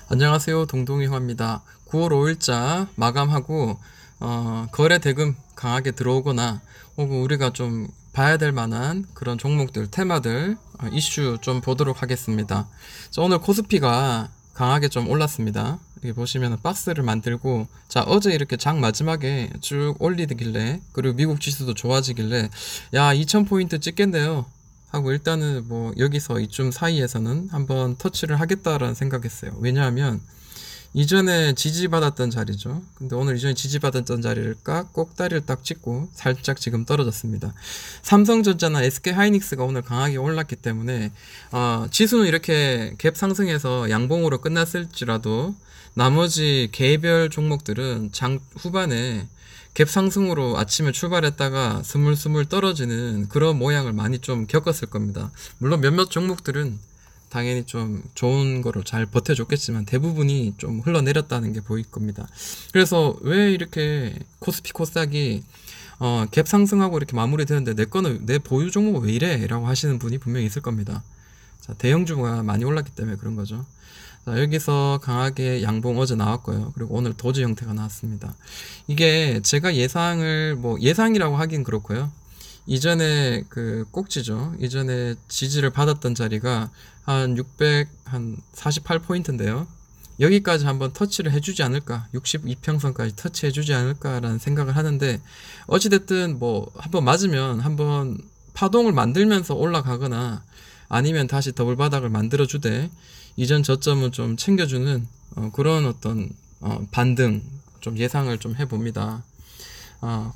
안녕하세요. 동동이화입니다. 9월 5일자 마감하고 거래 대금 강하게 들어오거나 혹은 우리가 좀 봐야 될 만한 그런 종목들, 테마들, 이슈 좀 보도록 하겠습니다. 자, 오늘 코스피가 강하게 좀 올랐습니다. 여기 보시면 박스를 만들고, 자, 어제 이렇게 장 마지막에 쭉 올리길래, 그리고 미국 지수도 좋아지길래, 야, 2000포인트 찍겠네요 하고, 일단은 뭐 여기서 이쯤 사이에서는 한번 터치를 하겠다라는 생각했어요. 왜냐하면 이전에 지지받았던 자리죠. 근데 오늘 이전에 지지받았던 자리를 꼭다리를 딱 찍고 살짝 지금 떨어졌습니다. 삼성전자나 SK하이닉스가 오늘 강하게 올랐기 때문에 지수는 이렇게 갭 상승해서 양봉으로 끝났을지라도 나머지 개별 종목들은 장 후반에 갭 상승으로 아침에 출발했다가 스물스물 떨어지는 그런 모양을 많이 좀 겪었을 겁니다. 물론 몇몇 종목들은 당연히 좀 좋은 거로 잘 버텨줬겠지만 대부분이 좀 흘러내렸다는 게 보일 겁니다. 그래서 왜 이렇게 코스피 코스닥이 갭 상승하고 이렇게 마무리되는데 내 보유 종목 왜 이래? 라고 하시는 분이 분명히 있을 겁니다. 자, 대형주가 많이 올랐기 때문에 그런 거죠. 자, 여기서 강하게 양봉 어제 나왔고요. 그리고 오늘 도지 형태가 나왔습니다. 이게 제가 예상이라고 하긴 그렇고요. 이전에 그 꼭지죠. 이전에 지지를 받았던 자리가 한 648포인트인데요. 여기까지 한번 터치를 해주지 않을까, 62평선까지 터치해주지 않을까라는 생각을 하는데, 어찌됐든 뭐 한번 맞으면 한번 파동을 만들면서 올라가거나 아니면 다시 더블 바닥을 만들어주되 이전 저점은 좀 챙겨주는 그런 어떤 반등 좀 예상을 좀 해봅니다.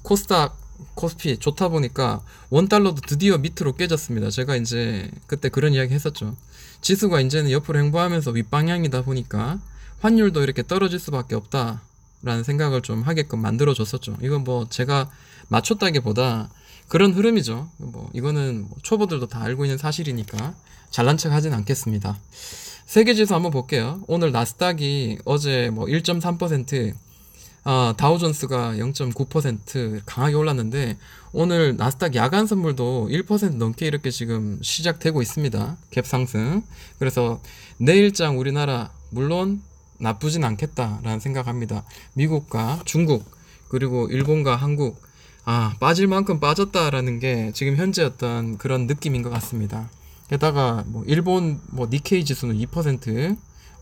코스닥 코스피 좋다 보니까 원달러도 드디어 밑으로 깨졌습니다. 제가 이제 그때 그런 이야기 했었죠. 지수가 이제는 옆으로 행보하면서 윗방향이다 보니까 환율도 이렇게 떨어질 수밖에 없다라는 생각을 좀 하게끔 만들어 줬었죠. 이건 뭐 제가 맞췄다기보다 그런 흐름이죠. 뭐 이거는 뭐 초보들도 다 알고 있는 사실이니까 잘난 척 하진 않겠습니다. 세계지수 한번 볼게요. 오늘 나스닥이 어제 뭐 1.3%, 다우존스가 0.9% 강하게 올랐는데, 오늘 나스닥 야간 선물도 1% 넘게 이렇게 지금 시작되고 있습니다. 갭 상승. 그래서 내일장 우리나라 물론 나쁘진 않겠다라는 생각합니다. 미국과 중국 그리고 일본과 한국 빠질 만큼 빠졌다라는 게 지금 현재 어떤 그런 느낌인 것 같습니다. 게다가 뭐 일본 뭐 니케이 지수는 2%,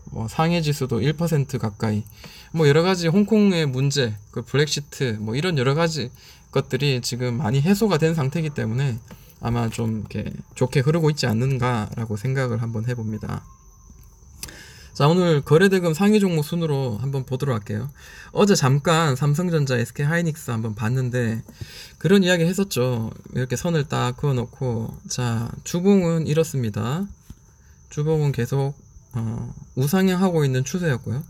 뭐 상해 지수도 1% 가까이, 뭐 여러 가지 홍콩의 문제, 그 브렉시트, 뭐 이런 여러 가지 것들이 지금 많이 해소가 된 상태이기 때문에 아마 좀 이렇게 좋게 흐르고 있지 않는가라고 생각을 한번 해봅니다. 자, 오늘 거래대금 상위 종목 순으로 한번 보도록 할게요. 어제 잠깐 삼성전자, SK하이닉스 한번 봤는데 그런 이야기 했었죠. 이렇게 선을 딱 그어놓고, 자, 주봉은 이렇습니다. 주봉은 계속 우상향하고 있는 추세였고요.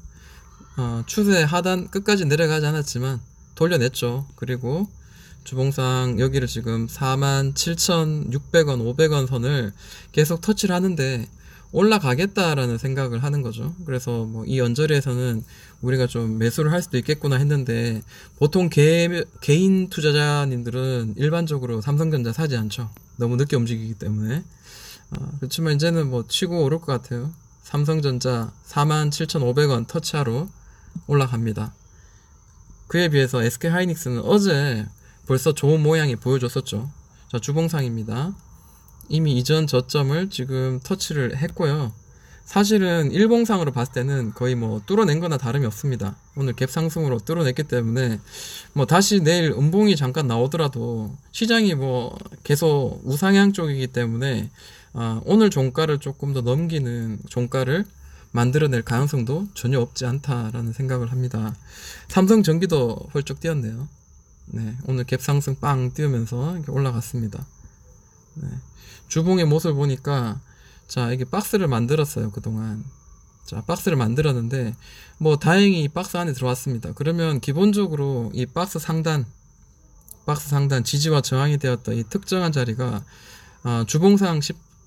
추세 하단 끝까지 내려가지 않았지만 돌려냈죠. 그리고 주봉상 여기를 지금 47,600원, 500원 선을 계속 터치를 하는데 올라가겠다라는 생각을 하는 거죠. 그래서 뭐 이 언저리에서는 우리가 좀 매수를 할 수도 있겠구나 했는데, 보통 개인 투자자님들은 일반적으로 삼성전자 사지 않죠. 너무 늦게 움직이기 때문에. 그렇지만 이제는 뭐 치고 오를 것 같아요. 삼성전자 47,500원 터치하러 올라갑니다. 그에 비해서 SK하이닉스는 어제 벌써 좋은 모양이 보여줬었죠. 자, 주봉상입니다. 이미 이전 저점을 지금 터치를 했고요. 사실은 일봉상으로 봤을 때는 거의 뭐 뚫어낸 거나 다름이 없습니다. 오늘 갭 상승으로 뚫어냈기 때문에 뭐 다시 내일 음봉이 잠깐 나오더라도 시장이 뭐 계속 우상향 쪽이기 때문에 오늘 종가를 조금 더 넘기는 종가를 만들어낼 가능성도 전혀 없지 않다라는 생각을 합니다. 삼성전기도 펄쩍 뛰었네요. 네, 오늘 갭 상승 빵 띄우면서 이렇게 올라갔습니다. 네. 주봉의 모습을 보니까, 자, 이게 박스를 만들었어요, 그동안. 자, 박스를 만들었는데, 뭐, 다행히 이 박스 안에 들어왔습니다. 그러면 기본적으로 이 박스 상단 지지와 저항이 되었던 이 특정한 자리가, 주봉상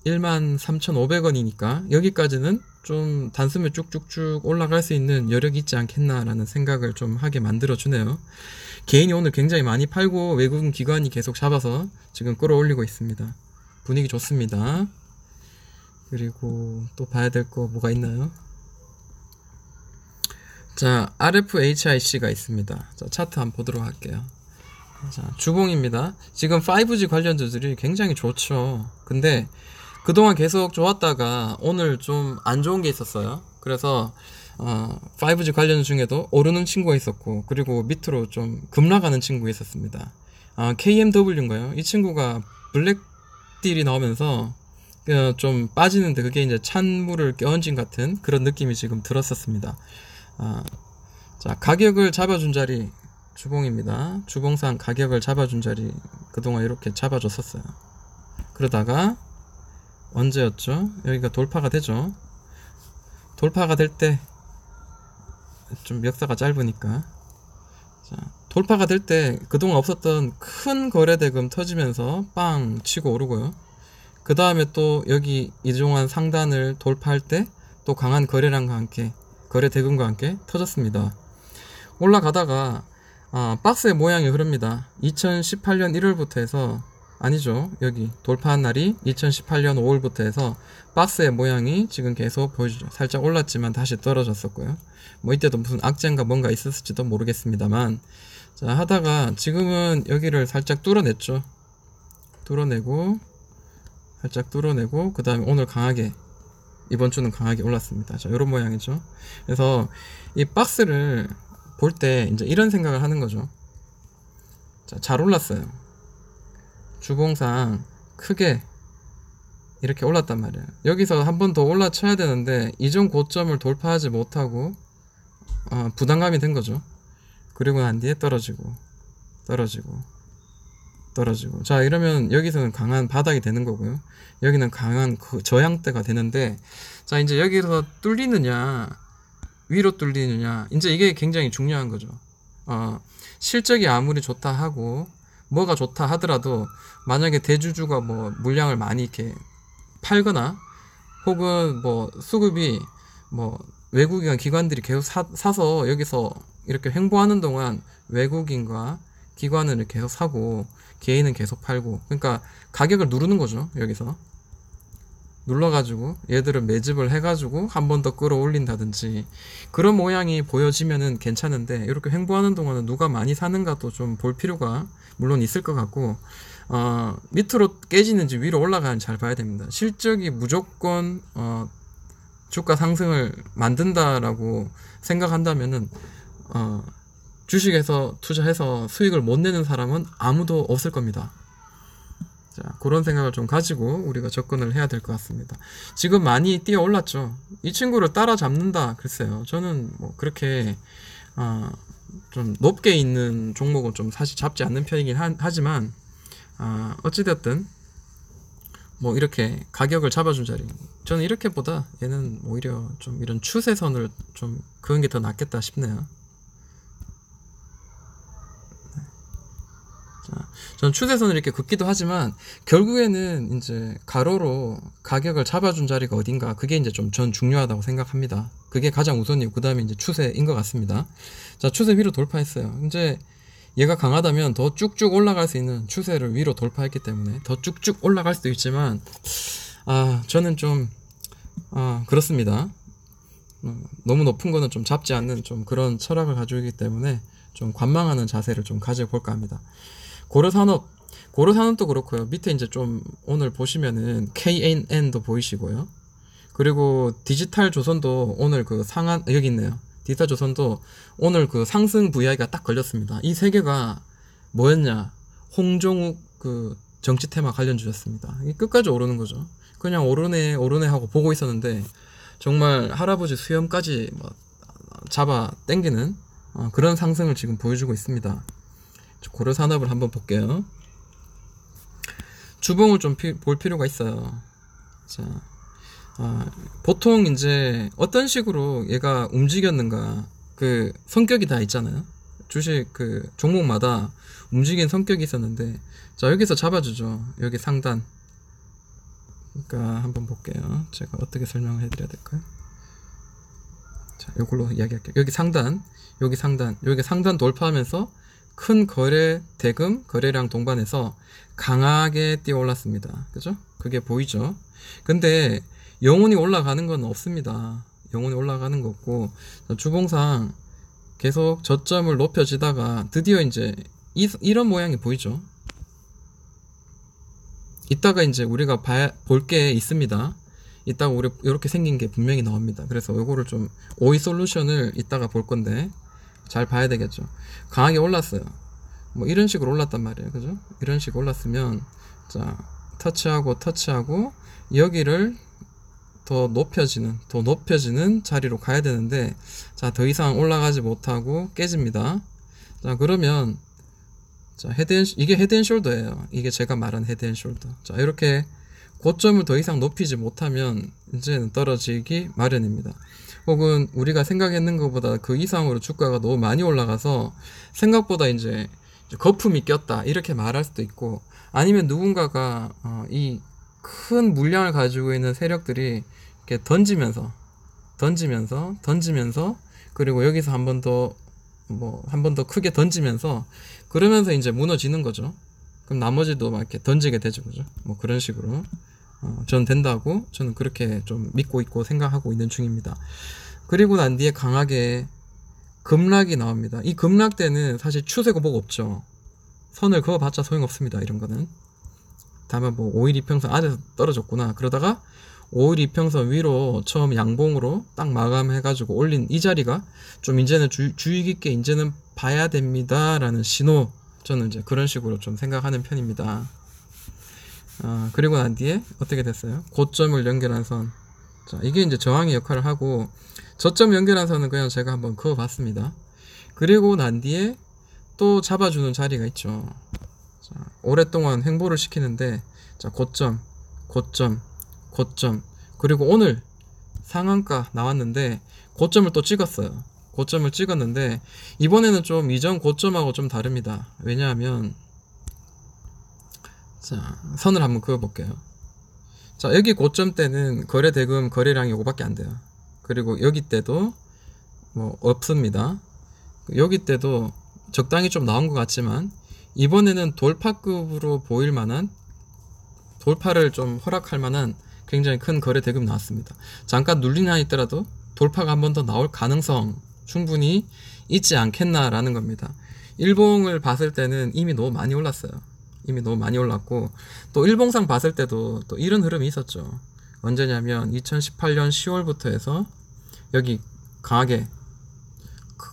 113,500원이니까, 여기까지는 좀 단숨에 쭉쭉쭉 올라갈 수 있는 여력이 있지 않겠나라는 생각을 좀 하게 만들어주네요. 개인이 오늘 굉장히 많이 팔고 외국인 기관이 계속 잡아서 지금 끌어올리고 있습니다. 분위기 좋습니다. 그리고 또 봐야 될 거 뭐가 있나요? 자, RFHIC가 있습니다. 자, 차트 한번 보도록 할게요. 자, 주봉입니다. 지금 5G 관련주들이 굉장히 좋죠. 근데 그동안 계속 좋았다가 오늘 좀 안 좋은 게 있었어요. 그래서 5G 관련 중에도 오르는 친구가 있었고, 그리고 밑으로 좀 급락하는 친구가 있었습니다. KMW인가요? 이 친구가 블랙딜이 나오면서 좀 빠지는데, 그게 이제 찬물을 끼얹은 같은 그런 느낌이 지금 들었었습니다. 자, 가격을 잡아준 자리 주봉입니다. 주봉상 가격을 잡아준 자리 그동안 이렇게 잡아줬었어요. 그러다가 언제였죠? 여기가 돌파가 되죠. 돌파가 될 때, 좀 역사가 짧으니까, 자, 돌파가 될 때 그동안 없었던 큰 거래대금 터지면서 빵 치고 오르고요. 그 다음에 또 여기 이종한 상단을 돌파할 때 또 강한 거래량과 함께, 거래대금과 함께 터졌습니다. 올라가다가 박스의 모양이 흐릅니다. 2018년 1월부터 해서, 아니죠, 여기 돌파한 날이 2018년 5월부터 해서 박스의 모양이 지금 계속 보여주죠. 살짝 올랐지만 다시 떨어졌었고요. 뭐 이때도 무슨 악재인가 뭔가 있었을지도 모르겠습니다만, 자, 하다가 지금은 여기를 살짝 뚫어냈죠. 뚫어내고, 살짝 뚫어내고, 그 다음에 오늘 강하게, 이번 주는 강하게 올랐습니다. 자, 요런 모양이죠. 그래서 이 박스를 볼 때 이제 이런 생각을 하는 거죠. 자, 잘 올랐어요. 주봉상 크게 이렇게 올랐단 말이에요. 여기서 한 번 더 올라쳐야 되는데 이전 고점을 돌파하지 못하고 부담감이 된 거죠. 그리고 난 뒤에 떨어지고 자, 이러면 여기서는 강한 바닥이 되는 거고요. 여기는 강한 그 저항대가 되는데, 자, 이제 여기서 뚫리느냐 위로 뚫리느냐, 이제 이게 굉장히 중요한 거죠. 실적이 아무리 좋다 하고 뭐가 좋다 하더라도 만약에 대주주가 뭐 물량을 많이 이렇게 팔거나 혹은 뭐 수급이 뭐 외국인 기관들이 계속 사서 여기서 이렇게 횡보하는 동안 외국인과 기관은 계속 사고 개인은 계속 팔고, 그러니까 가격을 누르는 거죠. 여기서 눌러가지고 얘들은 매집을 해가지고 한 번 더 끌어올린다든지 그런 모양이 보여지면은 괜찮은데, 이렇게 횡보하는 동안은 누가 많이 사는가도 좀 볼 필요가 물론 있을 것 같고, 밑으로 깨지는지 위로 올라가는지 잘 봐야 됩니다. 실적이 무조건 주가 상승을 만든다라고 생각한다면은 주식에서 투자해서 수익을 못 내는 사람은 아무도 없을 겁니다. 자, 그런 생각을 좀 가지고 우리가 접근을 해야 될 것 같습니다. 지금 많이 뛰어 올랐죠. 이 친구를 따라잡는다, 글쎄요. 저는 뭐 그렇게 좀 높게 있는 종목은 좀 사실 잡지 않는 편이긴 하지만 어찌됐든 뭐 이렇게 가격을 잡아준 자리, 저는 이렇게보다 얘는 오히려 좀 이런 추세선을 좀 그은 게 더 낫겠다 싶네요. 저는 추세선을 이렇게 긋기도 하지만 결국에는 이제 가로로 가격을 잡아준 자리가 어딘가, 그게 이제 좀 전 중요하다고 생각합니다. 그게 가장 우선이고 그 다음에 이제 추세인 것 같습니다. 자, 추세 위로 돌파했어요. 이제 얘가 강하다면 더 쭉쭉 올라갈 수 있는 추세를 위로 돌파했기 때문에 더 쭉쭉 올라갈 수도 있지만 저는 좀 그렇습니다. 너무 높은 거는 좀 잡지 않는 좀 그런 철학을 가지고 있기 때문에 좀 관망하는 자세를 좀 가져볼까 합니다. 고려산업도 그렇고요. 밑에 이제 좀 오늘 보시면은 KNN도 보이시고요. 그리고 디지털조선도 오늘 그 상한, 여기 있네요. 디지털조선도 오늘 그 상승 VI가 딱 걸렸습니다. 이 세 개가 뭐였냐? 홍종욱 그 정치 테마 관련주였습니다. 이게 끝까지 오르는 거죠. 그냥 오르네 하고 보고 있었는데 정말 할아버지 수염까지 뭐 잡아 당기는 그런 상승을 지금 보여주고 있습니다. 고려산업을 한번 볼게요. 주봉을 좀 볼 필요가 있어요. 자, 보통 이제 어떤 식으로 얘가 움직였는가, 그 성격이 다 있잖아요. 주식 그 종목마다 움직인 성격이 있었는데, 자, 여기서 잡아주죠. 여기 상단. 그러니까 한번 볼게요. 제가 어떻게 설명을 해드려야 될까요? 자, 이걸로 이야기할게요. 여기 상단, 여기 상단 돌파하면서 큰 거래 대금, 거래량 동반해서 강하게 뛰어 올랐습니다. 그죠? 그게 보이죠? 근데 영원히 올라가는 건 없습니다. 영원히 올라가는 거 없고, 주봉상 계속 저점을 높여지다가 드디어 이제 이런 모양이 보이죠. 이따가 이제 우리가 볼 게 있습니다. 이따가 우리 이렇게 생긴 게 분명히 나옵니다. 그래서 요거를 좀 OE 솔루션을 이따가 볼 건데 잘 봐야 되겠죠. 강하게 올랐어요. 뭐 이런 식으로 올랐단 말이에요. 그죠? 이런 식으로 올랐으면 자, 터치하고 여기를 더 높여지는 자리로 가야 되는데, 자, 더 이상 올라가지 못하고 깨집니다. 자, 그러면 자, 이게 헤드앤숄더예요. 이게 제가 말한 헤드앤숄더. 자, 이렇게 고점을 더 이상 높이지 못하면 이제는 떨어지기 마련입니다. 혹은 우리가 생각했는 것보다 그 이상으로 주가가 너무 많이 올라가서 생각보다 이제 거품이 꼈다 이렇게 말할 수도 있고, 아니면 누군가가 이 큰 물량을 가지고 있는 세력들이 이렇게 던지면서 그리고 여기서 한 번 더 크게 던지면서 그러면서 이제 무너지는 거죠. 그럼 나머지도 막 이렇게 던지게 되죠. 그죠? 뭐 그런 식으로 전 된다고 저는 그렇게 좀 믿고 있고 생각하고 있는 중입니다. 그리고 난 뒤에 강하게 급락이 나옵니다. 이 급락 때는 사실 추세가 뭐가 없죠. 선을 그어봤자 소용없습니다. 이런 거는. 다만 뭐 5일 이평선 아래서 떨어졌구나. 그러다가 5일 이평선 위로 처음 양봉으로 딱 마감해가지고 올린 이 자리가 좀 이제는 주의 깊게 이제는 봐야 됩니다. 라는 신호. 저는 이제 그런 식으로 좀 생각하는 편입니다. 그리고 난 뒤에 어떻게 됐어요? 고점을 연결한 선. 자, 이게 이제 저항의 역할을 하고, 저점 연결한 선은 그냥 제가 한번 그어봤습니다. 그리고 난 뒤에 또 잡아주는 자리가 있죠. 자, 오랫동안 횡보를 시키는데, 자, 고점, 그리고 오늘 상한가 나왔는데, 고점을 또 찍었어요. 고점을 찍었는데, 이번에는 좀 이전 고점하고 좀 다릅니다. 왜냐하면, 자, 선을 한번 그어볼게요. 자, 여기 고점 때는 거래대금 거래량이 요거밖에 안 돼요. 그리고 여기 때도 뭐 없습니다. 여기 때도 적당히 좀 나온 것 같지만, 이번에는 돌파급으로 보일 만한, 돌파를 좀 허락할 만한 굉장히 큰 거래 대금이 나왔습니다. 잠깐 눌린 한 있더라도 돌파가 한 번 더 나올 가능성 충분히 있지 않겠나라는 겁니다. 일봉을 봤을 때는 이미 너무 많이 올랐어요. 이미 너무 많이 올랐고, 또 일봉상 봤을 때도 또 이런 흐름이 있었죠. 언제냐면 2018년 10월부터 해서 여기 강하게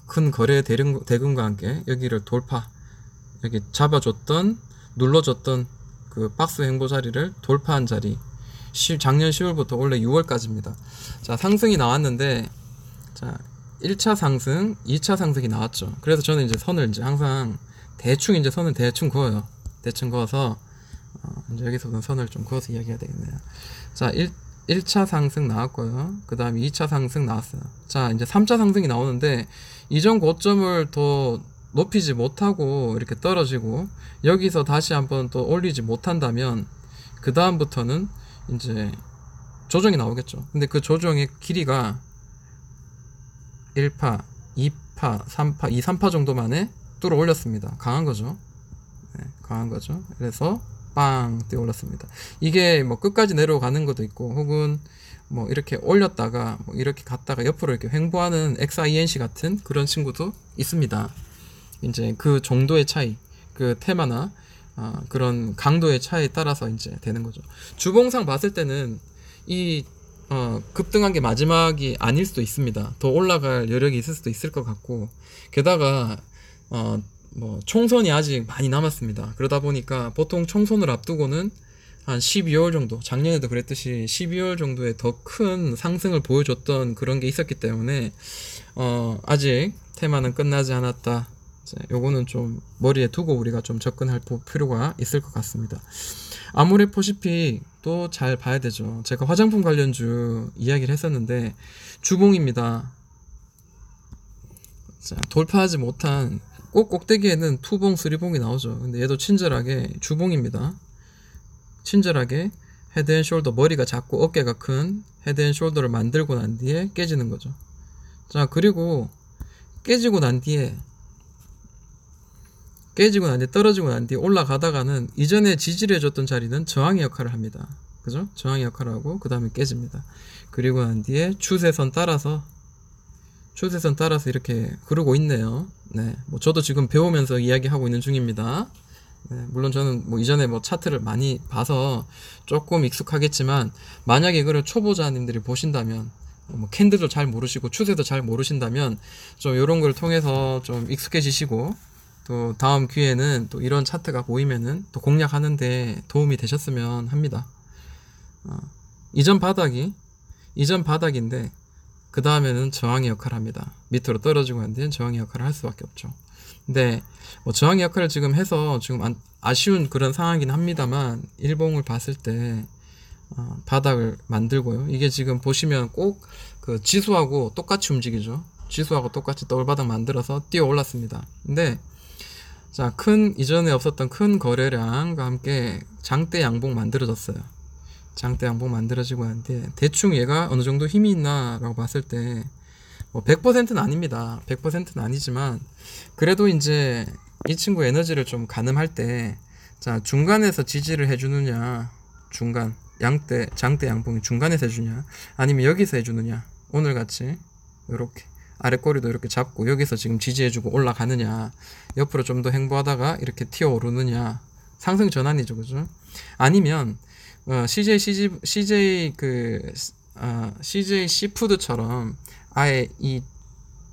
큰 거래 대금과 함께 여기를 돌파, 여기 잡아줬던 눌러줬던 그 박스 횡보 자리를 돌파한 자리, 작년 10월부터 올해 6월까지입니다. 자, 상승이 나왔는데, 자, 1차 상승, 2차 상승이 나왔죠. 그래서 저는 이제 선을 이제 항상 대충 이제 선을 대충 그어요. 대충 그어서 이제 여기서는 선을 좀 그어서 이야기해야 되겠네요. 자, 1차 상승 나왔고요. 그 다음에 2차 상승 나왔어요. 자, 이제 3차 상승이 나오는데, 이전 고점을 더 높이지 못하고 이렇게 떨어지고 여기서 다시 한번 또 올리지 못한다면 그 다음부터는 이제 조정이 나오겠죠. 근데 그 조정의 길이가 1파, 2파, 3파, 2, 3파 정도 만에 뚫어 올렸습니다. 강한 거죠. 네, 강한 거죠. 그래서 빵 뛰어 올랐습니다. 이게 뭐 끝까지 내려가는 것도 있고, 혹은 뭐 이렇게 올렸다가 뭐 이렇게 갔다가 옆으로 이렇게 횡보하는 XINC 같은 그런 친구도 있습니다. 이제 그 정도의 차이, 그 테마나 그런 강도의 차이에 따라서 이제 되는 거죠. 주봉상 봤을 때는 이 급등한 게 마지막이 아닐 수도 있습니다. 더 올라갈 여력이 있을 수도 있을 것 같고, 게다가 뭐 총선이 아직 많이 남았습니다. 그러다 보니까 보통 총선을 앞두고는 한 12월 정도, 작년에도 그랬듯이 12월 정도에 더 큰 상승을 보여줬던 그런 게 있었기 때문에 아직 테마는 끝나지 않았다. 요거는 좀 머리에 두고 우리가 좀 접근할 필요가 있을 것 같습니다. 아모레퍼시픽도 잘 봐야 되죠. 제가 화장품 관련주 이야기를 했었는데 주봉입니다. 자, 돌파하지 못한 꼭 꼭대기에는 투봉, 쓰리봉이 나오죠. 근데 얘도 친절하게 주봉입니다. 친절하게 헤드앤숄더, 머리가 작고 어깨가 큰 헤드앤숄더를 만들고 난 뒤에 깨지는 거죠. 자, 그리고 깨지고 난 뒤에 떨어지고 난 뒤에 올라가다가는 이전에 지지를 해줬던 자리는 저항의 역할을 합니다. 그죠? 저항의 역할을 하고 그 다음에 깨집니다. 그리고 난 뒤에 추세선 따라서 추세선 따라서 이렇게 그러고 있네요. 네, 뭐 저도 지금 배우면서 이야기하고 있는 중입니다. 네, 물론 저는 뭐 이전에 뭐 차트를 많이 봐서 조금 익숙하겠지만, 만약에 이거를 초보자님들이 보신다면, 뭐 캔들도 잘 모르시고 추세도 잘 모르신다면 좀 이런 걸 통해서 좀 익숙해지시고, 또 다음 기회에는 또 이런 차트가 보이면은 또 공략하는데 도움이 되셨으면 합니다. 이전 바닥인데 그 다음에는 저항의 역할을 합니다. 밑으로 떨어지고 난 뒤엔 저항의 역할을 할 수밖에 없죠. 근데 뭐 저항의 역할을 지금 해서 지금 아쉬운 그런 상황이긴 합니다만, 일봉을 봤을 때 바닥을 만들고요. 이게 지금 보시면 꼭 그 지수하고 똑같이 움직이죠. 지수하고 똑같이 더블바닥 만들어서 뛰어 올랐습니다. 근데 자, 이전에 없었던 큰 거래량과 함께 장대 양봉 만들어졌어요. 장대 양봉 만들어지고 난 뒤에 대충 얘가 어느 정도 힘이 있나 라고 봤을 때 뭐 100%는 아닙니다. 100%는 아니지만 그래도 이제 이 친구 에너지를 좀 가늠할 때, 자, 중간에서 지지를 해주느냐, 장대 양봉이 중간에서 해주냐, 아니면 여기서 해주느냐, 오늘같이 이렇게 아래 꼬리도 이렇게 잡고 여기서 지금 지지해주고 올라가느냐, 옆으로 좀 더 횡보하다가 이렇게 튀어오르느냐, 상승 전환이죠, 그죠? 아니면 CJ 시푸드처럼 아예 이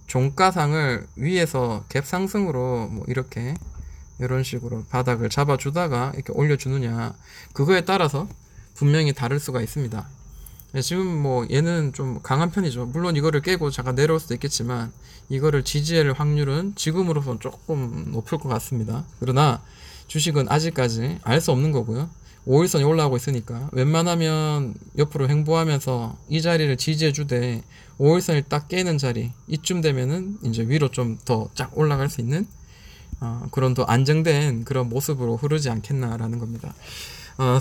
종가상을 위에서 갭 상승으로 뭐 이렇게 이런 식으로 바닥을 잡아주다가 이렇게 올려주느냐, 그거에 따라서 분명히 다를 수가 있습니다. 지금 뭐 얘는 좀 강한 편이죠. 물론 이거를 깨고 잠깐 내려올 수도 있겠지만 이거를 지지할 확률은 지금으로선 조금 높을 것 같습니다. 그러나 주식은 아직까지 알 수 없는 거고요. 5일선이 올라가고 있으니까 웬만하면 옆으로 횡보하면서 이 자리를 지지해 주되 5일선을 딱 깨는 자리, 이쯤 되면은 이제 위로 좀 더 쫙 올라갈 수 있는 그런 더 안정된 그런 모습으로 흐르지 않겠나라는 겁니다.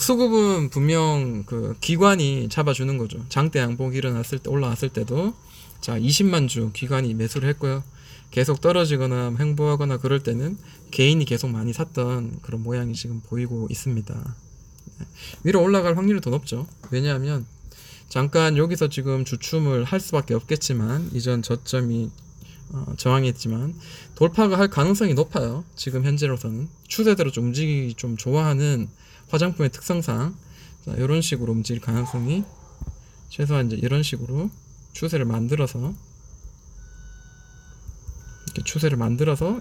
수급은 분명 그 기관이 잡아주는 거죠. 장대 양봉이 일어났을 때, 올라왔을 때도 자 20만 주 기관이 매수를 했고요. 계속 떨어지거나 횡보하거나 그럴 때는 개인이 계속 많이 샀던 그런 모양이 지금 보이고 있습니다. 위로 올라갈 확률이 더 높죠. 왜냐하면 잠깐 여기서 지금 주춤을 할 수밖에 없겠지만, 이전 저점이 저항했지만 돌파가 할 가능성이 높아요. 지금 현재로서는 추세대로 좀 움직이기 좀 좋아하는 화장품의 특성상 이런 식으로 움직일 가능성이, 최소한 이제 이런 식으로 추세를 만들어서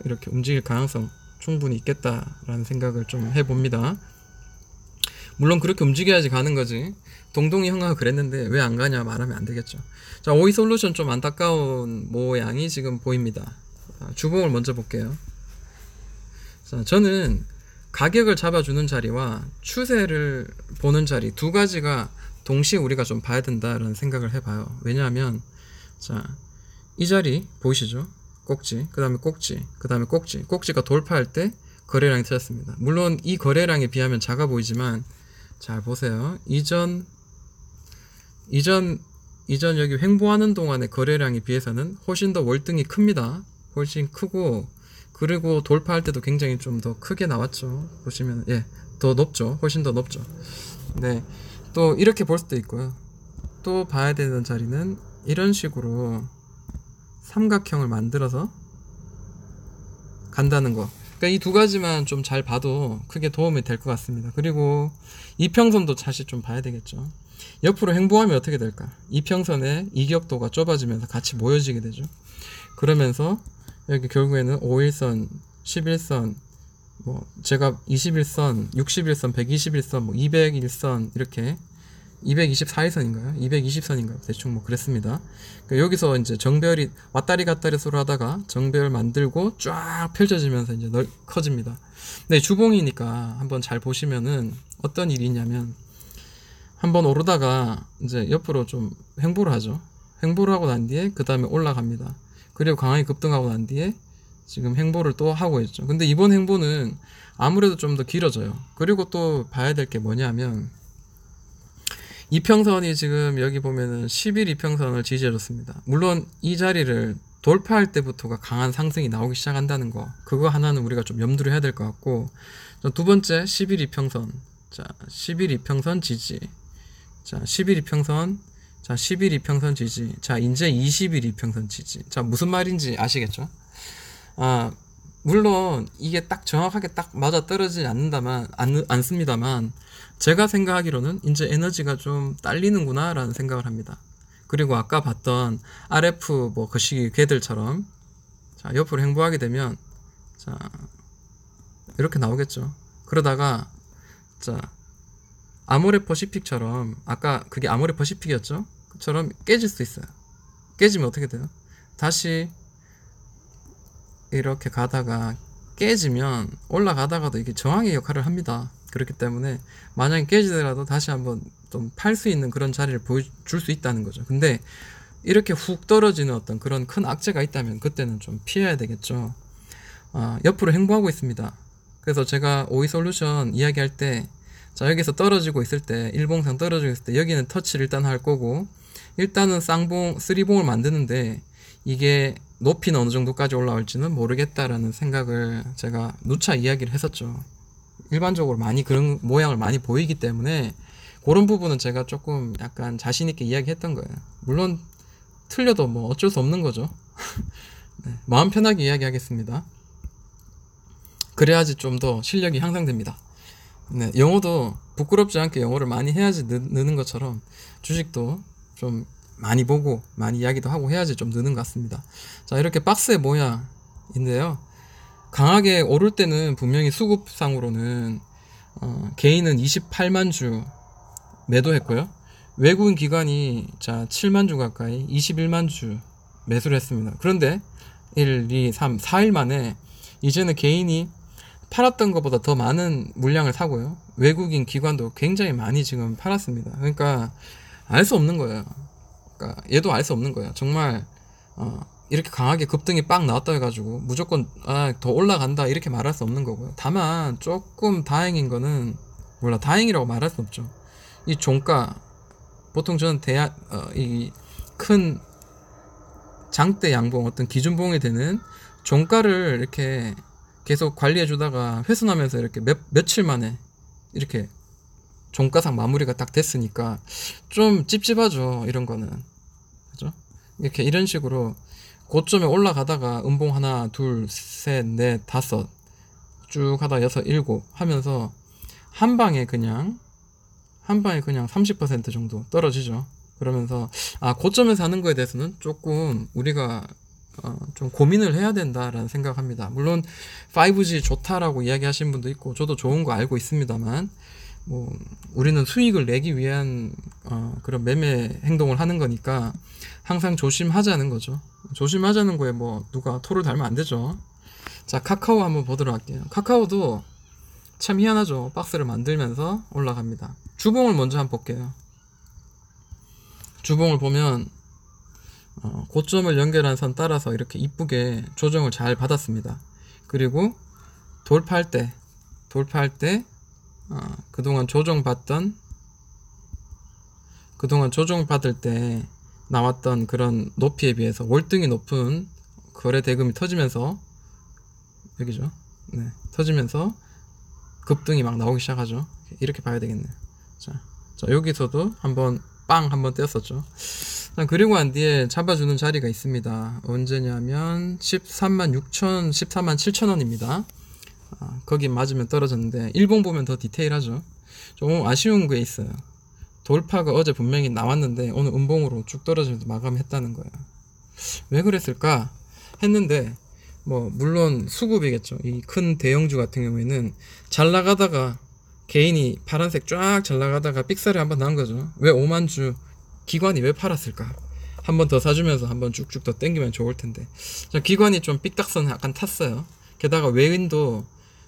이렇게 움직일 가능성 충분히 있겠다라는 생각을 좀 해봅니다. 물론 그렇게 움직여야지 가는 거지. 동동이 형아가 그랬는데 왜 안 가냐 말하면 안 되겠죠. 자, 오이솔루션 좀 안타까운 모양이 지금 보입니다. 주봉을 먼저 볼게요. 자, 저는 가격을 잡아주는 자리와 추세를 보는 자리 두 가지가 동시에 우리가 좀 봐야 된다라는 생각을 해봐요. 왜냐하면 자, 이 자리 보이시죠? 꼭지, 그 다음에 꼭지, 그 다음에 꼭지가 돌파할 때 거래량이 터졌습니다. 물론 이 거래량에 비하면 작아 보이지만 잘 보세요. 이전 여기 횡보하는 동안의 거래량에 비해서는 훨씬 더 월등히 큽니다. 훨씬 크고, 그리고 돌파할 때도 굉장히 좀 더 크게 나왔죠. 보시면 더 높죠. 훨씬 더 높죠. 네, 또 이렇게 볼 수도 있고요. 또 봐야 되는 자리는 이런 식으로 삼각형을 만들어서 간다는 거. 그러니까 이 두 가지만 좀 잘 봐도 크게 도움이 될 것 같습니다. 그리고 이평선도 사실 좀 봐야 되겠죠. 옆으로 횡보하면 어떻게 될까? 이평선의 이격도가 좁아지면서 같이 모여지게 되죠. 그러면서 여기 결국에는 5일선, 11선, 뭐 제가 21선, 61선, 121선, 뭐 201선 이렇게 224일선인가요? 220선인가요? 대충 뭐 그랬습니다. 그러니까 여기서 이제 정별이 왔다리 갔다리 서로 하다가 정별 만들고 쫙 펼쳐지면서 이제 커집니다. 근데 주봉이니까 한번 잘 보시면은 어떤 일이 있냐면, 한번 오르다가 이제 옆으로 좀 횡보를 하죠. 횡보를 하고 난 뒤에 그 다음에 올라갑니다. 그리고 강하게 급등하고 난 뒤에 지금 횡보를 또 하고 있죠. 근데 이번 횡보는 아무래도 좀 더 길어져요. 그리고 또 봐야 될 게 뭐냐면, 이평선이 지금 여기 보면은 10일 이평선을 지지해줬습니다. 물론 이 자리를 돌파할 때부터가 강한 상승이 나오기 시작한다는 거, 그거 하나는 우리가 좀 염두를 해야 될 것 같고, 두 번째 10일 이평선, 자 10일 이평선 지지, 자 10일 이평선 자, 10일 이평선 지지. 자, 이제 20일 이평선 지지. 자, 무슨 말인지 아시겠죠? 아, 물론 이게 딱 정확하게 딱 맞아 떨어지지 않습니다만 제가 생각하기로는 이제 에너지가 좀 딸리는구나 라는 생각을 합니다. 그리고 아까 봤던 RF 뭐 거시기 궤들처럼 자, 옆으로 행보하게 되면 자, 이렇게 나오겠죠. 그러다가 자, 아모레 퍼시픽처럼 아까 그게 아모레 퍼시픽이었죠? 그처럼 깨질 수 있어요. 깨지면 어떻게 돼요? 다시 이렇게 가다가 깨지면 올라가다가도 이게 저항의 역할을 합니다. 그렇기 때문에 만약에 깨지더라도 다시 한번 좀 팔 수 있는 그런 자리를 보여줄 수 있다는 거죠. 근데 이렇게 훅 떨어지는 어떤 그런 큰 악재가 있다면 그때는 좀 피해야 되겠죠. 옆으로 행보하고 있습니다. 그래서 제가 오이솔루션 이야기할 때 자, 여기서 떨어지고 있을 때 일봉상 떨어지고 있을 때 여기는 터치를 일단 할 거고 일단은 쌍봉, 쓰리봉을 만드는데 이게 높이는 어느 정도까지 올라올지는 모르겠다라는 생각을 제가 누차 이야기를 했었죠. 일반적으로 많이 그런 모양을 많이 보이기 때문에 그런 부분은 제가 조금 약간 자신 있게 이야기했던 거예요. 물론 틀려도 뭐 어쩔 수 없는 거죠. 네, 마음 편하게 이야기하겠습니다. 그래야지 좀 더 실력이 향상됩니다. 네, 영어도 부끄럽지 않게 영어를 많이 해야지 느는 것처럼 주식도 좀 많이 보고 많이 이야기도 하고 해야지 좀 느는 것 같습니다. 자, 이렇게 박스의 모양인데요. 강하게 오를 때는 분명히 수급상으로는 개인은 28만 주 매도했고요. 외국인 기관이 자 7만 주 가까이 21만 주 매수를 했습니다. 그런데 1, 2, 3, 4일 만에 이제는 개인이 팔았던 것보다 더 많은 물량을 사고요. 외국인 기관도 굉장히 많이 지금 팔았습니다. 그러니까 알 수 없는 거예요. 그러니까 얘도 알 수 없는 거예요. 정말 이렇게 강하게 급등이 빵 나왔다 해가지고 무조건 더 올라간다 이렇게 말할 수 없는 거고요. 다만 조금 다행인 거는 다행이라고 말할 수 없죠. 이 종가 보통 저는 이 큰 장대 양봉 어떤 기준봉이 되는 종가를 이렇게 계속 관리해 주다가 훼손하면서 이렇게 며칠 만에 이렇게 종가상 마무리가 딱 됐으니까 좀 찝찝하죠. 이런 거는 그죠? 이렇게 이런 식으로 고점에 올라가다가 음봉 하나 둘 셋 넷 다섯 쭉 하다 여섯 일곱 하면서 한 방에 그냥 30% 정도 떨어지죠. 그러면서 고점에서 하는 거에 대해서는 조금 우리가 좀 고민을 해야 된다라는 생각합니다. 물론 5G 좋다라고 이야기하시는 분도 있고 저도 좋은 거 알고 있습니다만 뭐 우리는 수익을 내기 위한 그런 매매 행동을 하는 거니까 항상 조심하자는 거죠. 조심하자는 거에 뭐 누가 토를 달면 안 되죠. 자, 카카오 한번 보도록 할게요. 카카오도 참 희한하죠. 박스를 만들면서 올라갑니다. 주봉을 먼저 한번 볼게요. 주봉을 보면 고점을 연결한 선 따라서 이렇게 이쁘게 조정을 잘 받았습니다. 그리고 돌파할 때 그동안 조정받을 때 나왔던 그런 높이에 비해서 월등히 높은 거래 대금이 터지면서 여기죠. 네, 터지면서 급등이 막 나오기 시작하죠. 이렇게 봐야 되겠네요. 자, 여기서도 한번 떼었었죠. 자, 그리고 난 뒤에 잡아주는 자리가 있습니다. 언제냐면 13만 6천, 14만 7천 원입니다. 거기 맞으면 떨어졌는데 일봉 보면 더 디테일하죠. 좀 아쉬운 게 있어요. 돌파가 어제 분명히 나왔는데 오늘 음봉으로 쭉 떨어지면서 마감했다는 거예요. 왜 그랬을까 했는데 뭐 물론 수급이겠죠. 이 큰 대형주 같은 경우에는 잘 나가다가 개인이 파란색 쫙 잘 나가다가 삑살이 한번 난 거죠. 왜 5만 주 기관이 왜 팔았을까? 한 번 더 사주면서 한번 쭉쭉 더 땡기면 좋을 텐데. 자, 기관이 좀 삑딱선 약간 탔어요. 게다가 외인도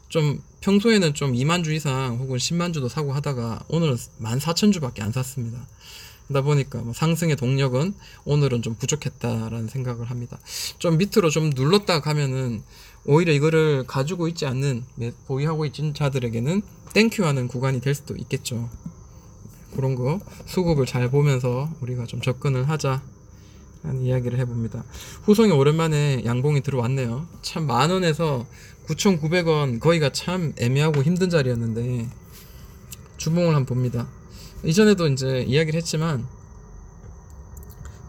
좀 평소에는 좀 2만 주 이상 혹은 10만 주도 사고 하다가 오늘은 14,000주밖에 안 샀습니다. 그러다 보니까 뭐 상승의 동력은 오늘은 좀 부족했다라는 생각을 합니다. 좀 밑으로 좀 눌렀다 가면은 오히려 이거를 가지고 있지 않는 보유하고 있는 자들에게는 땡큐하는 구간이 될 수도 있겠죠. 그런 거 수급을 잘 보면서 우리가 좀 접근을 하자 라는 이야기를 해봅니다. 후송이 오랜만에 양봉이 들어왔네요. 참 10,000원에서 9,900원 거기가 참 애매하고 힘든 자리였는데 주봉을 한번 봅니다. 이전에도 이제 이야기를 했지만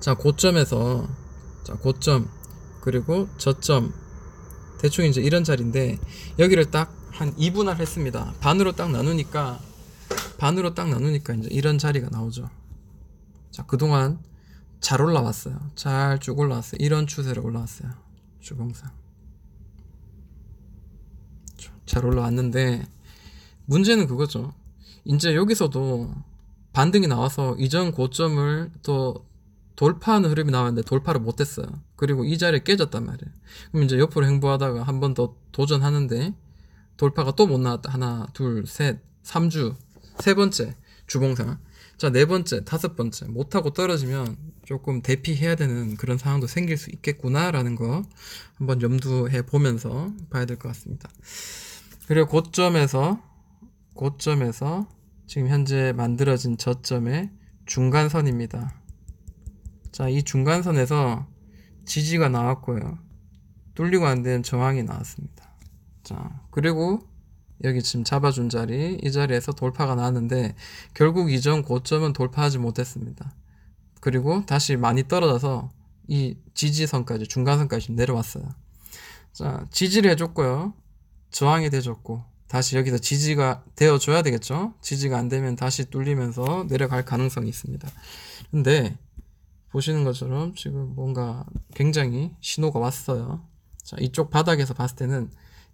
자, 고점에서, 자, 고점, 그리고 저점, 대충 이제 이런 자리인데, 여기를 딱 한 2분할 했습니다. 반으로 딱 나누니까 이제 이런 자리가 나오죠. 자, 그동안 잘 올라왔어요. 잘 쭉 올라왔어요. 이런 추세로 올라왔어요. 주봉상. 잘 올라왔는데, 문제는 그거죠. 이제 여기서도 반등이 나와서 이전 고점을 또 돌파하는 흐름이 나왔는데 돌파를 못했어요. 그리고 이 자리에 깨졌단 말이에요. 그럼 이제 옆으로 행보하다가 한 번 더 도전하는데 돌파가 또 못 나왔다. 하나, 둘, 셋, 3주, 세 번째 주봉상. 자, 네 번째, 다섯 번째 못하고 떨어지면 조금 대피해야 되는 그런 상황도 생길 수 있겠구나라는 거 한번 염두해 보면서 봐야 될 것 같습니다. 그리고 고점에서 지금 현재 만들어진 저점의 중간선입니다. 자, 이 중간선에서 지지가 나왔고요. 뚫리고 안 되는 저항이 나왔습니다. 자, 그리고 여기 지금 잡아준 자리, 이 자리에서 돌파가 나왔는데 결국 이전 고점은 돌파하지 못했습니다. 그리고 다시 많이 떨어져서 이 지지선까지, 중간선까지 내려왔어요. 자, 지지를 해줬고요. 저항이 돼줬고 다시 여기서 지지가 되어줘야 되겠죠. 지지가 안 되면 다시 뚫리면서 내려갈 가능성이 있습니다. 근데 보시는 것처럼 지금 뭔가 굉장히 신호가 왔어요. 자, 이쪽 바닥에서 봤을 때는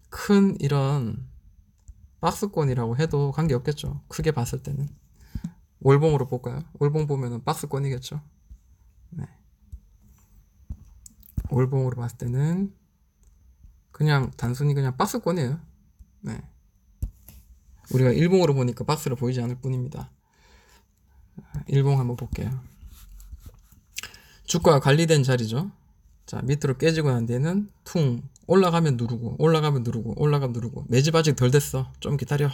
큰 이런 박스권이라고 해도 관계없겠죠. 크게 봤을 때는. 월봉으로 볼까요? 월봉 보면은 박스권이겠죠. 네. 월봉으로 봤을 때는 그냥 단순히 그냥 박스권이에요. 네. 우리가 일봉으로 보니까 박스로 보이지 않을 뿐입니다. 일봉 한번 볼게요. 주가가 관리된 자리죠. 자, 밑으로 깨지고 난 뒤에는 퉁 올라가면 누르고 매집 아직 덜 됐어. 좀 기다려.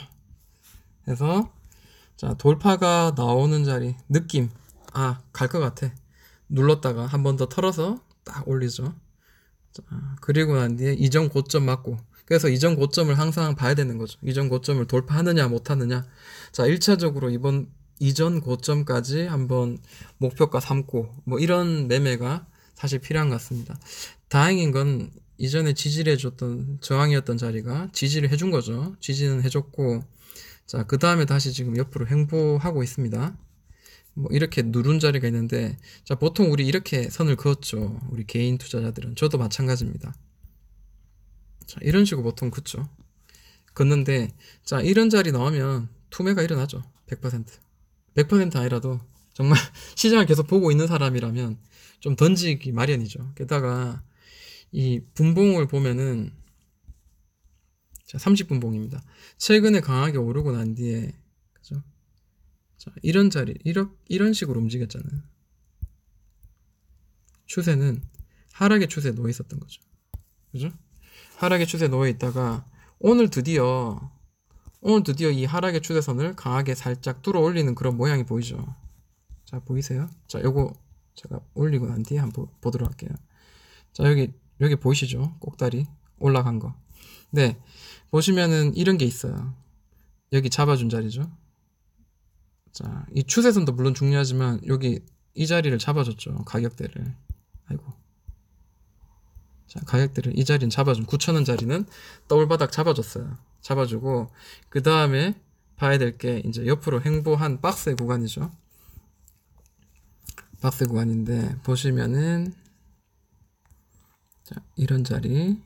해서 자, 돌파가 나오는 자리 느낌, 갈 것 같아. 눌렀다가 한 번 더 털어서 딱 올리죠. 자, 그리고 난 뒤에 이전 고점 맞고, 그래서 이전 고점을 항상 봐야 되는 거죠. 이전 고점을 돌파하느냐 못하느냐. 자, 1차적으로 이전 고점까지 한번 목표가 삼고 뭐 이런 매매가 사실 필요한 것 같습니다. 다행인 건 이전에 지지를 해줬던 저항이었던 자리가 지지를 해준 거죠. 지지는 해줬고, 자, 그 다음에 다시 지금 옆으로 횡보하고 있습니다. 뭐 이렇게 누른 자리가 있는데, 자, 보통 우리 이렇게 선을 그었죠. 우리 개인 투자자들은. 저도 마찬가지입니다. 자, 이런 식으로 보통 긋죠. 긋는데, 자, 이런 자리 나오면 투매가 일어나죠. 100%. 100% 아니라도 정말 시장을 계속 보고 있는 사람이라면 좀 던지기 마련이죠. 게다가 이 분봉을 보면은, 자, 30분봉입니다. 최근에 강하게 오르고 난 뒤에, 그죠? 자, 이런 자리, 이런 식으로 움직였잖아요. 추세는 하락의 추세에 놓여 있었던 거죠. 그죠? 하락의 추세에 놓여 있다가 오늘 드디어 이 하락의 추세선을 강하게 살짝 뚫어 올리는 그런 모양이 보이죠. 자, 보이세요? 자, 요거 제가 올리고 난 뒤에 한번 보도록 할게요. 자, 여기 보이시죠? 꼭다리 올라간 거. 네, 보시면은 이런 게 있어요. 여기 잡아준 자리죠. 자, 이 추세선도 물론 중요하지만 여기 이 자리를 잡아줬죠. 가격대를. 아이고. 자, 가격대를 이 자리는 잡아준 9,000원 자리는 더블바닥 잡아줬어요. 잡아주고 그 다음에 봐야 될 게 이제 옆으로 횡보한 박스의 구간이죠. 박스 구간인데 보시면은, 자, 이런 자리,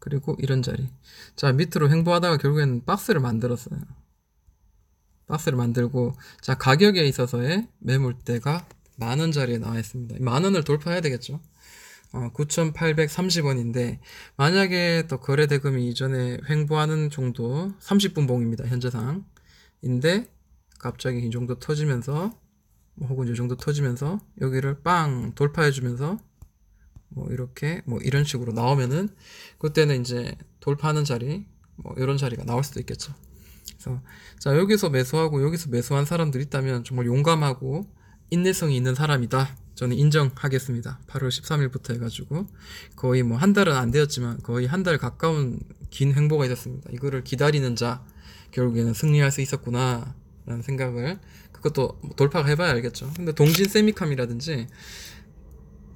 그리고 이런 자리. 자, 밑으로 횡보하다가 결국에는 박스를 만들었어요. 박스를 만들고, 자, 가격에 있어서의 매물대가 만원 자리에 나와 있습니다. 만원을 돌파해야 되겠죠. 9,830원인데 만약에 또 거래대금이 이전에 횡보하는 정도 30분봉입니다. 현재상 인데 갑자기 이 정도 터지면서 혹은 이 정도 터지면서 여기를 빵 돌파해주면서 뭐 이렇게 뭐 이런 식으로 나오면은 그때는 이제 돌파하는 자리 뭐 이런 자리가 나올 수도 있겠죠. 그래서 자, 여기서 매수하고 여기서 매수한 사람들 있다면 정말 용감하고 인내성이 있는 사람이다. 저는 인정하겠습니다. 8월 13일부터 해가지고 거의 뭐 한 달은 안 되었지만 거의 한 달 가까운 긴 횡보가 있었습니다. 이거를 기다리는 자 결국에는 승리할 수 있었구나 라는 생각을, 그것도 돌파가 해봐야 알겠죠. 근데 동진 세미캄이라든지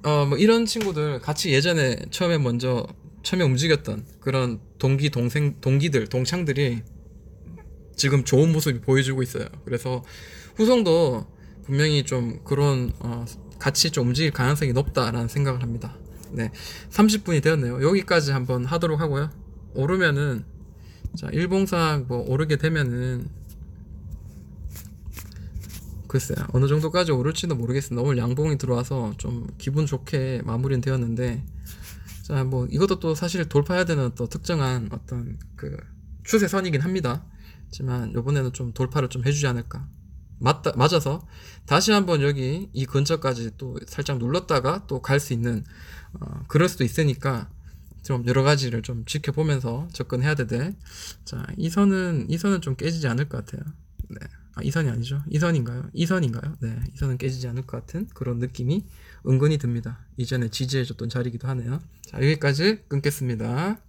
뭐 이런 친구들 같이 예전에 처음에 움직였던 그런 동기들, 동창들이 지금 좋은 모습이 보여주고 있어요. 그래서 후성도 분명히 좀 그런 같이 좀 움직일 가능성이 높다라는 생각을 합니다. 네, 30분이 되었네요. 여기까지 한번 하도록 하고요. 오르면은, 자, 일봉상 뭐 오르게 되면은, 글쎄요, 어느 정도까지 오를지도 모르겠습니다. 오늘 양봉이 들어와서 좀 기분 좋게 마무리는 되었는데, 자, 뭐 이것도 또 사실 돌파해야 되는 또 특정한 어떤 그 추세선이긴 합니다. 하지만 요번에는 좀 돌파를 좀 해주지 않을까. 맞아서 다시 한번 여기 이 근처까지 또 살짝 눌렀다가 또 갈 수 있는, 그럴 수도 있으니까 좀 여러 가지를 좀 지켜보면서 접근해야 되되, 자, 이 선은 좀 깨지지 않을 것 같아요. 네. 이 선이 아니죠. 이 선인가요? 이 선인가요? 네. 이 선은 깨지지 않을 것 같은 그런 느낌이 은근히 듭니다. 이전에 지지해줬던 자리이기도 하네요. 자, 여기까지 끊겠습니다.